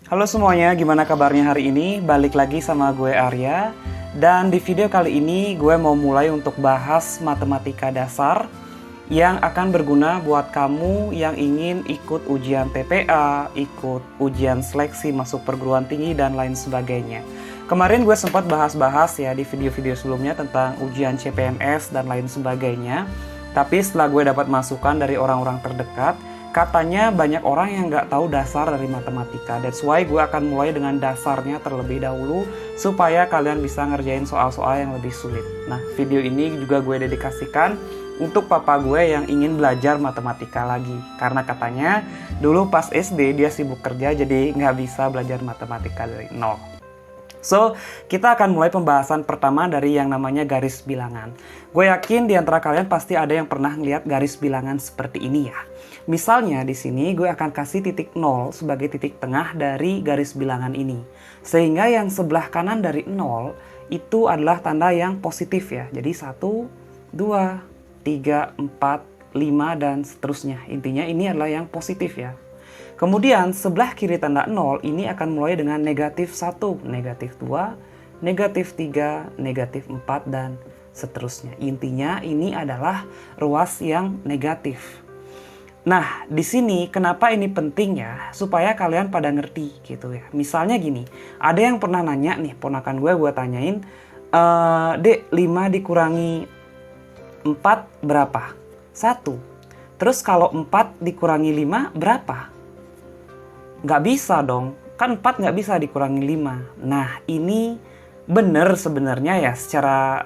Halo semuanya, gimana kabarnya hari ini? Balik lagi sama gue Arya. Dan di video kali ini gue mau mulai untuk bahas matematika dasar yang akan berguna buat kamu yang ingin ikut ujian TPA, ikut ujian seleksi masuk perguruan tinggi dan lain sebagainya. Kemarin gue sempat bahas-bahas ya di video-video sebelumnya tentang ujian CPNS dan lain sebagainya. Tapi setelah gue dapat masukan dari orang-orang terdekat, katanya banyak orang yang nggak tahu dasar dari matematika. That's why gue akan mulai dengan dasarnya terlebih dahulu supaya kalian bisa ngerjain soal-soal yang lebih sulit. Nah, video ini juga gue dedikasikan untuk papa gue yang ingin belajar matematika lagi. Karena katanya dulu pas SD dia sibuk kerja jadi nggak bisa belajar matematika dari nol. So, kita akan mulai pembahasan pertama dari yang namanya garis bilangan. Gue yakin di antara kalian pasti ada yang pernah ngeliat garis bilangan seperti ini ya. Misalnya di sini gue akan kasih titik 0 sebagai titik tengah dari garis bilangan ini. Sehingga yang sebelah kanan dari 0 itu adalah tanda yang positif ya. Jadi 1, 2, 3, 4, 5 dan seterusnya. Intinya ini adalah yang positif ya. Kemudian sebelah kiri tanda 0 ini akan mulai dengan negatif 1, negatif 2, negatif 3, negatif 4 dan seterusnya. Intinya ini adalah ruas yang negatif. Nah, di sini kenapa ini penting ya? Supaya kalian pada ngerti gitu ya. Misalnya gini, ada yang pernah nanya nih, ponakan gue tanyain, Dek, 5 dikurangi 4 berapa? 1. Terus kalau 4 dikurangi 5 berapa? Nggak bisa dong, kan 4 nggak bisa dikurangi 5. Nah, ini bener sebenarnya ya secara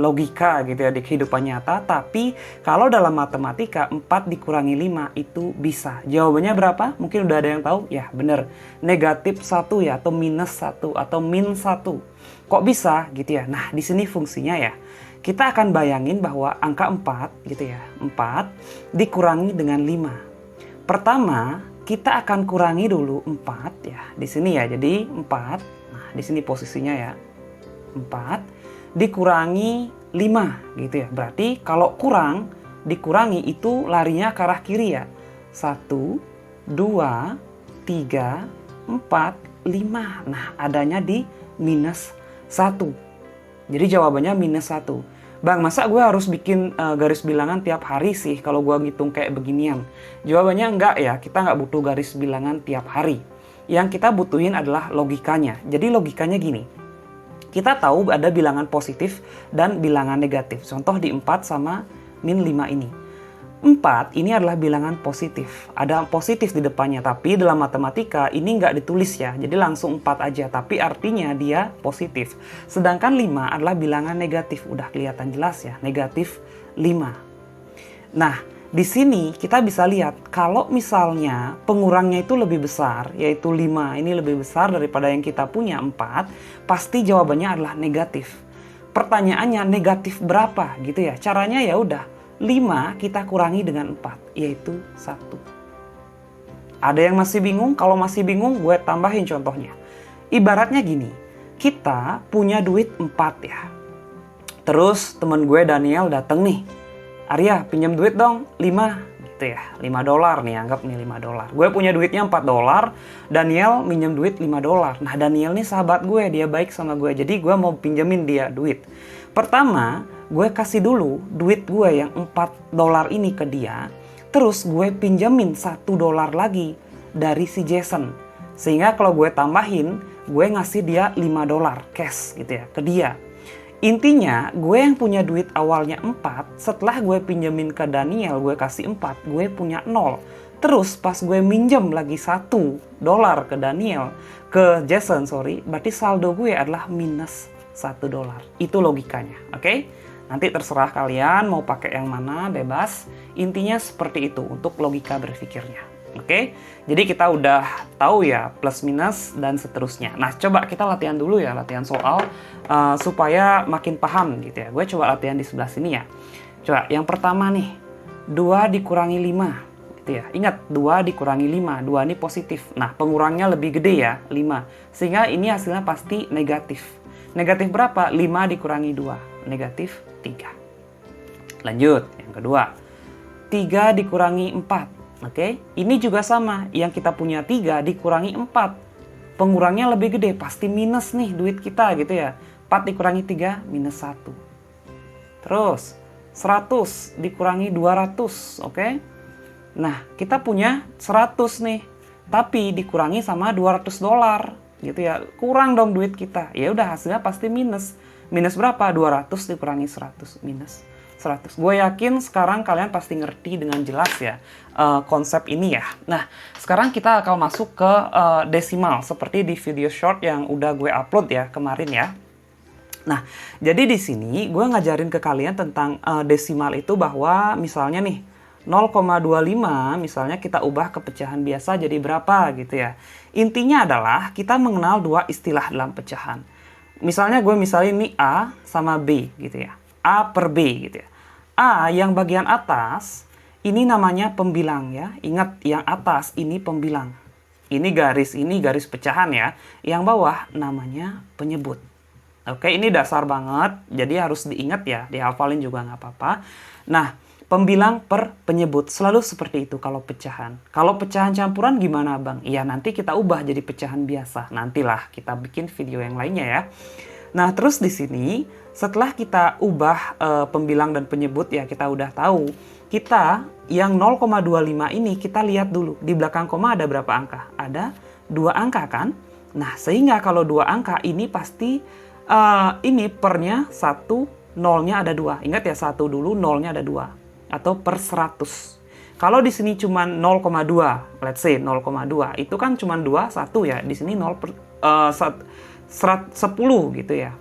logika gitu ya di kehidupan nyata. Tapi kalau dalam matematika 4 dikurangi 5 itu bisa. Jawabannya berapa? Mungkin udah ada yang tahu? Ya bener, negatif 1 ya, atau minus 1 atau min 1. Kok bisa gitu ya? Nah, di sini fungsinya ya. Kita akan bayangin bahwa angka 4 gitu ya, 4 dikurangi dengan 5. Pertama, kita akan kurangi dulu 4 ya. Di sini ya. Jadi 4. Nah, di sini posisinya ya. 4 dikurangi 5 gitu ya. Berarti kalau kurang dikurangi itu larinya ke arah kiri ya. 1 2 3 4 5. Nah, adanya di minus 1. Jadi jawabannya minus 1. Bang, masa gue harus bikin garis bilangan tiap hari sih kalau gue ngitung kayak beginian? Jawabannya enggak ya, kita nggak butuh garis bilangan tiap hari. Yang kita butuhin adalah logikanya. Jadi logikanya gini, kita tahu ada bilangan positif dan bilangan negatif. Contoh di 4 sama min 5 ini. 4 ini adalah bilangan positif. Ada positif di depannya, tapi dalam matematika ini nggak ditulis ya. Jadi langsung 4 aja, tapi artinya dia positif. Sedangkan 5 adalah bilangan negatif. Udah kelihatan jelas ya, negatif 5. Nah, di sini kita bisa lihat kalau misalnya pengurangnya itu lebih besar, yaitu 5 ini lebih besar daripada yang kita punya 4, pasti jawabannya adalah negatif. Pertanyaannya negatif berapa gitu ya? Caranya ya udah 5 kita kurangi dengan 4, yaitu 1. Ada yang masih bingung? Kalau masih bingung, gue tambahin contohnya. Ibaratnya gini, kita punya duit 4 ya. Terus temen gue Daniel dateng nih. Arya, pinjam duit dong, 5 gitu ya. 5 dolar nih, anggap nih 5 dolar. Gue punya duitnya 4 dolar, Daniel minjem duit 5 dolar. Nah, Daniel nih sahabat gue, dia baik sama gue. Jadi gue mau pinjemin dia duit. Pertama, gue kasih dulu duit gue yang 4 dolar ini ke dia. Terus gue pinjemin 1 dolar lagi dari si Jason. Sehingga kalau gue tambahin, gue ngasih dia 5 dolar cash gitu ya ke dia. Intinya gue yang punya duit awalnya 4, setelah gue pinjemin ke Daniel, gue kasih 4, gue punya 0. Terus pas gue minjem lagi 1 dolar ke Daniel, ke Jason berarti saldo gue adalah minus 1 dolar. Itu logikanya, oke? Nanti terserah kalian mau pakai yang mana, bebas. Intinya seperti itu untuk logika berpikirnya, oke? Jadi kita udah tahu ya plus minus dan seterusnya. Nah, coba kita latihan dulu ya, latihan soal supaya makin paham gitu ya. Gue coba latihan di sebelah sini ya. Coba yang pertama nih, 2 dikurangi 5. Gitu ya. Ingat, 2 dikurangi 5, 2 ini positif. Nah, pengurangnya lebih gede ya, 5. Sehingga ini hasilnya pasti negatif. Negatif berapa? 5 dikurangi 2, negatif 3. Lanjut, yang kedua. 3 dikurangi 4. Oke, ini juga sama. Yang kita punya 3 dikurangi 4. Pengurangnya lebih gede, pasti minus nih duit kita gitu ya. 4 dikurangi 3, minus 1. Terus, 100 dikurangi 200, oke? Nah, kita punya 100 nih, tapi dikurangi sama 200 dolar, gitu ya. Kurang dong duit kita. Ya udah, hasilnya pasti minus. Minus berapa? 200 dikurangi 100, minus 100. Gue yakin sekarang kalian pasti ngerti dengan jelas ya konsep ini ya. Nah, sekarang kita akan masuk ke desimal seperti di video short yang udah gue upload ya kemarin ya. Nah, jadi di sini gue ngajarin ke kalian tentang desimal itu bahwa misalnya nih 0,25 misalnya kita ubah ke pecahan biasa jadi berapa gitu ya. Intinya adalah kita mengenal dua istilah dalam pecahan. Misalnya gue misalnya ini A sama B gitu ya. A per B gitu ya. A yang bagian atas ini namanya pembilang ya. Ingat yang atas ini pembilang. Ini garis pecahan ya. Yang bawah namanya penyebut. Oke, ini dasar banget. Jadi harus diingat ya. Dihafalin juga nggak apa-apa. Nah, pembilang per penyebut. Selalu seperti itu kalau pecahan. Kalau pecahan campuran gimana Bang? Ya nanti kita ubah jadi pecahan biasa. Nantilah kita bikin video yang lainnya ya. Nah, terus di sini setelah kita ubah pembilang dan penyebut ya kita udah tahu. Kita yang 0,25 ini kita lihat dulu. Di belakang koma ada berapa angka? Ada 2 angka kan? Nah, sehingga kalau 2 angka ini pasti ini pernya 1, nolnya ada 2. Ingat ya 1 dulu, nolnya ada 2. Atau per 100. Kalau di sini cuma 0,2, let's say 0,2, itu kan cuma 2, 1 ya. Di sini 0 per 10 gitu ya.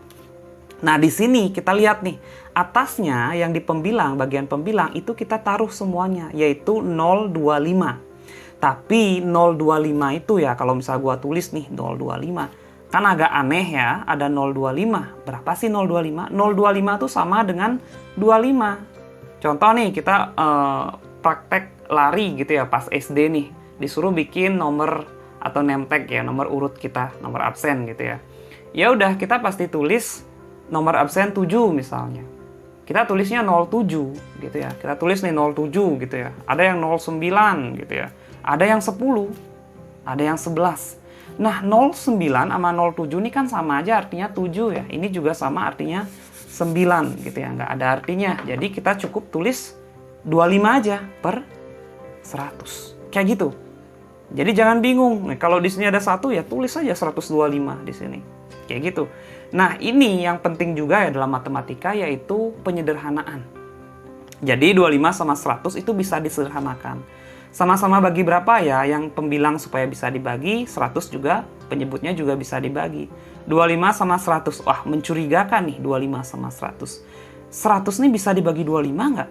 Nah, di sini kita lihat nih, atasnya yang di pembilang, bagian pembilang itu kita taruh semuanya, yaitu 0,25. Tapi 0,25 itu ya, kalau misal gua tulis nih 0,25, kan agak aneh ya, ada 0,25. Berapa sih 0,25? 0,25 itu sama dengan 25. Contoh nih, kita praktek lari gitu ya, pas SD nih, disuruh bikin nomor atau name tag ya, nomor urut kita, nomor absen gitu ya. Ya udah, kita pasti tulis nomor absen 7 misalnya. Kita tulisnya 07 gitu ya. Kita tulis nih 07 gitu ya. Ada yang 09 gitu ya. Ada yang 10. Ada yang 11. Nah, 09 sama 07 ini kan sama aja artinya 7 ya. Ini juga sama artinya 9 gitu ya. Nggak ada artinya. Jadi kita cukup tulis 25 aja per 100. Kayak gitu. Jadi jangan bingung. Nih, kalau di sini ada 1 ya tulis aja 125 di sini. Kayak gitu. Nah, ini yang penting juga ya dalam matematika yaitu penyederhanaan. Jadi 25 sama 100 itu bisa disederhanakan. Sama-sama bagi berapa ya? Yang pembilang supaya bisa dibagi, 100 juga penyebutnya juga bisa dibagi. 25 sama 100. Wah, mencurigakan nih 25 sama 100. 100 nih bisa dibagi 25 nggak?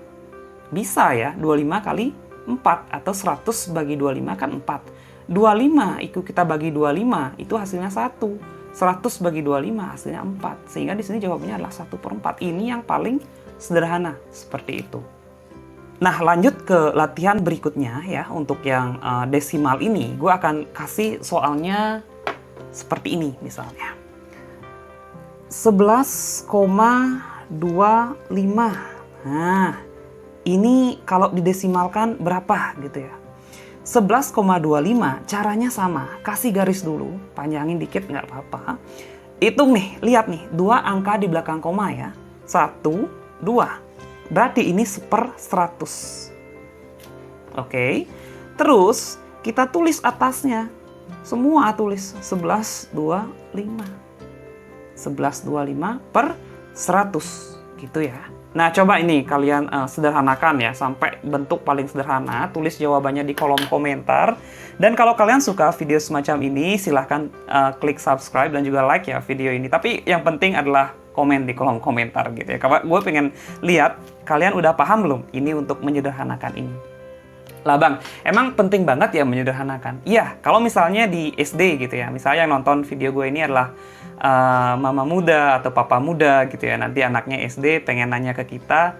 Bisa ya, 25 kali 4 atau 100 bagi 25 kan 4. 25 itu kita bagi 25 itu hasilnya 1. 100 bagi 25 hasilnya 4. Sehingga di sini jawabannya adalah 1/4. Ini yang paling sederhana seperti itu. Nah, lanjut ke latihan berikutnya ya. Untuk yang desimal ini, gue akan kasih soalnya seperti ini misalnya. 11,25. Nah, ini kalau didesimalkan berapa gitu ya. 11,25 caranya sama. Kasih garis dulu, panjangin dikit nggak apa-apa. Hitung nih, lihat nih, 2 angka di belakang koma ya. 1, 2. Berarti ini 1/100. Oke. Terus kita tulis atasnya. Semua tulis 11,25. 11,25 per 100 gitu ya. Nah, coba ini kalian sederhanakan ya sampai bentuk paling sederhana. Tulis jawabannya di kolom komentar. Dan kalau kalian suka video semacam ini, silahkan klik subscribe dan juga like ya video ini. Tapi yang penting adalah komen di kolom komentar gitu ya. Karena gue pengen lihat kalian udah paham belum ini untuk menyederhanakan ini. Lah Bang, emang penting banget ya menyederhanakan? Iya, kalau misalnya di SD gitu ya. Misalnya yang nonton video gue ini adalah mama muda atau papa muda gitu ya, nanti anaknya SD pengen nanya ke kita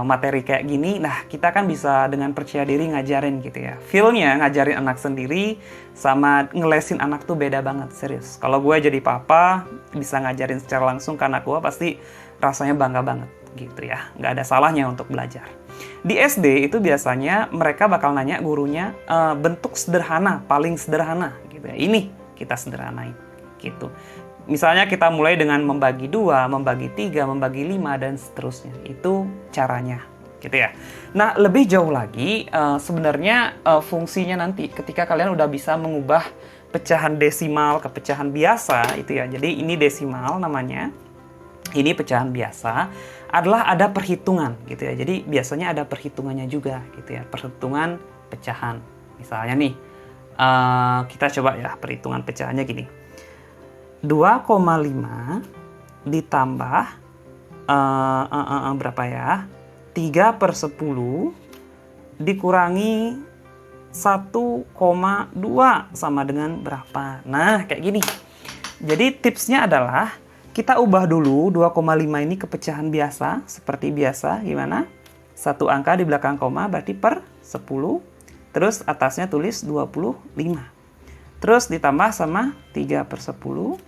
materi kayak gini, nah kita kan bisa dengan percaya diri ngajarin gitu ya. Feel-nya ngajarin anak sendiri sama ngelesin anak tuh beda banget, serius. Kalau gue jadi papa bisa ngajarin secara langsung ke anak gue, pasti rasanya bangga banget gitu ya, nggak ada salahnya untuk belajar. Di SD itu biasanya mereka bakal nanya gurunya bentuk sederhana, paling sederhana gitu ya. Ini kita sederhanain gitu. Misalnya kita mulai dengan membagi 2, membagi 3, membagi 5 dan seterusnya. Itu caranya gitu ya. Nah, lebih jauh lagi sebenarnya fungsinya nanti ketika kalian udah bisa mengubah pecahan desimal ke pecahan biasa itu ya. Jadi ini desimal namanya. Ini pecahan biasa adalah ada perhitungan gitu ya. Jadi biasanya ada perhitungannya juga gitu ya. Perhitungan pecahan. Misalnya nih, kita coba ya perhitungan pecahannya gini. 2,5 ditambah berapa ya? 3/10 dikurangi 1,2 sama dengan berapa? Nah, kayak gini. Jadi tipsnya adalah kita ubah dulu 2,5 ini ke pecahan biasa, seperti biasa. Gimana? Satu angka di belakang koma berarti per 10. Terus atasnya tulis 25. Terus ditambah sama 3/10.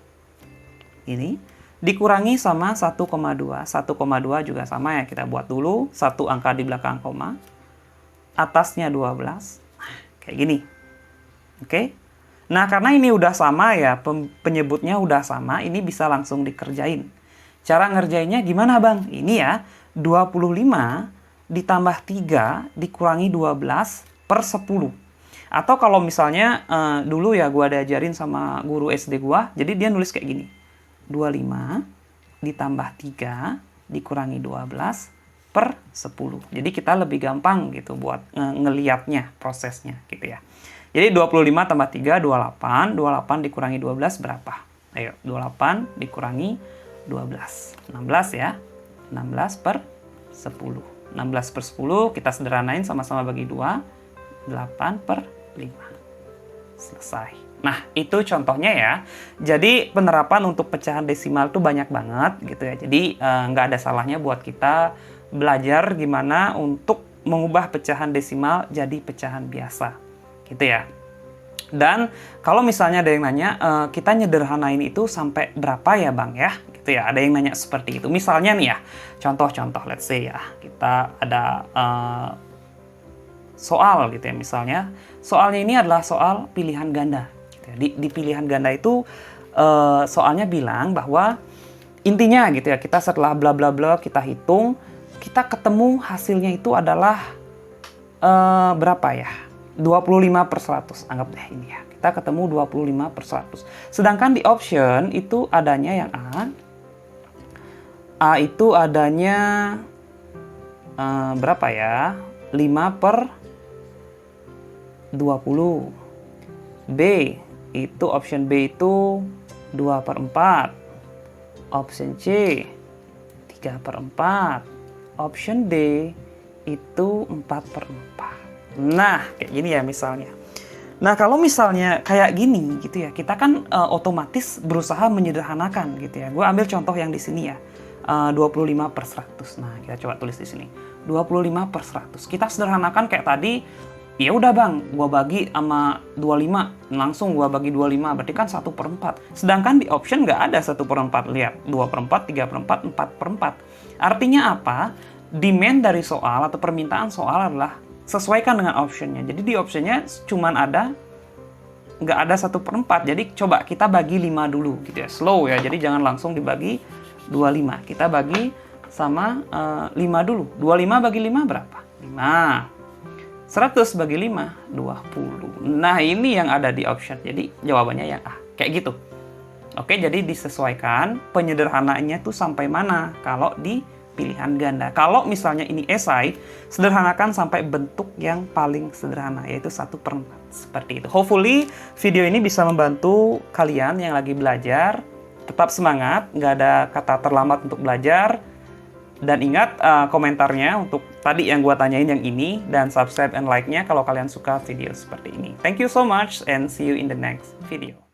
Ini. Dikurangi sama 1,2. 1,2 juga sama ya, kita buat dulu. Satu angka di belakang koma. Atasnya 12. Kayak gini. Oke? Nah, karena ini udah sama ya, penyebutnya udah sama, ini bisa langsung dikerjain. Cara ngerjainnya gimana, Bang? Ini ya, 25 ditambah 3 dikurangi 12/10. Atau kalau misalnya, dulu ya gua diajarin sama guru SD gua, jadi dia nulis kayak gini. 25 ditambah 3 dikurangi 12/10. Jadi kita lebih gampang gitu buat ngeliatnya, prosesnya gitu ya. Jadi 25 tambah 3, 28. 28 dikurangi 12 berapa? Ayo, 28 dikurangi 12. 16 ya. 16/10. 16/10 kita sederhanain sama-sama bagi 2. 8/5. Selesai. Nah, itu contohnya ya. Jadi penerapan untuk pecahan desimal tuh banyak banget gitu ya. Jadi nggak ada salahnya buat kita belajar gimana untuk mengubah pecahan desimal jadi pecahan biasa. Gitu ya. Dan kalau misalnya ada yang nanya, kita nyederhanain itu sampai berapa ya Bang ya? Gitu ya, ada yang nanya seperti itu. Misalnya nih ya, contoh-contoh let's say ya, kita ada soal gitu ya misalnya. Soalnya ini adalah soal pilihan ganda. Gitu ya. Di pilihan ganda itu soalnya bilang bahwa intinya gitu ya, kita setelah bla bla bla kita hitung, kita ketemu hasilnya itu adalah berapa ya? 25/100, anggap deh ini ya. Kita ketemu 25/100. Sedangkan di option itu adanya yang A. A itu adanya berapa ya? 5/20. B itu option B itu 2/4. Option C 3/4. Option D itu 4/4. Nah, kayak gini ya misalnya. Nah, kalau misalnya kayak gini gitu ya, kita kan otomatis berusaha menyederhanakan gitu ya. Gue ambil contoh yang di sini ya, 25/100. Nah, kita coba tulis di sini, 25/100. Kita sederhanakan kayak tadi, ya udah Bang, gue bagi sama 25, langsung gue bagi 25, berarti kan 1/4. Sedangkan di option nggak ada 1/4, lihat, 2/4, 3/4, 4/4. Artinya apa? Demand dari soal atau permintaan soal adalah sesuaikan dengan optionnya. Jadi di optionnya cuman ada, nggak ada 1/4. Jadi coba kita bagi 5 dulu gitu ya. Slow ya, jadi jangan langsung dibagi 25. Kita bagi sama 5 dulu. 25 bagi 5 berapa? 5. 100 bagi 5, 20. Nah, ini yang ada di option. Jadi jawabannya yang A. Kayak gitu. Oke, jadi disesuaikan penyederhanaannya tuh sampai mana kalau di pilihan ganda. Kalau misalnya ini esai, sederhanakan sampai bentuk yang paling sederhana, yaitu 1/4. Seperti itu. Hopefully, video ini bisa membantu kalian yang lagi belajar. Tetap semangat, nggak ada kata terlambat untuk belajar. Dan ingat komentarnya untuk tadi yang gua tanyain yang ini, dan subscribe and like-nya kalau kalian suka video seperti ini. Thank you so much and see you in the next video.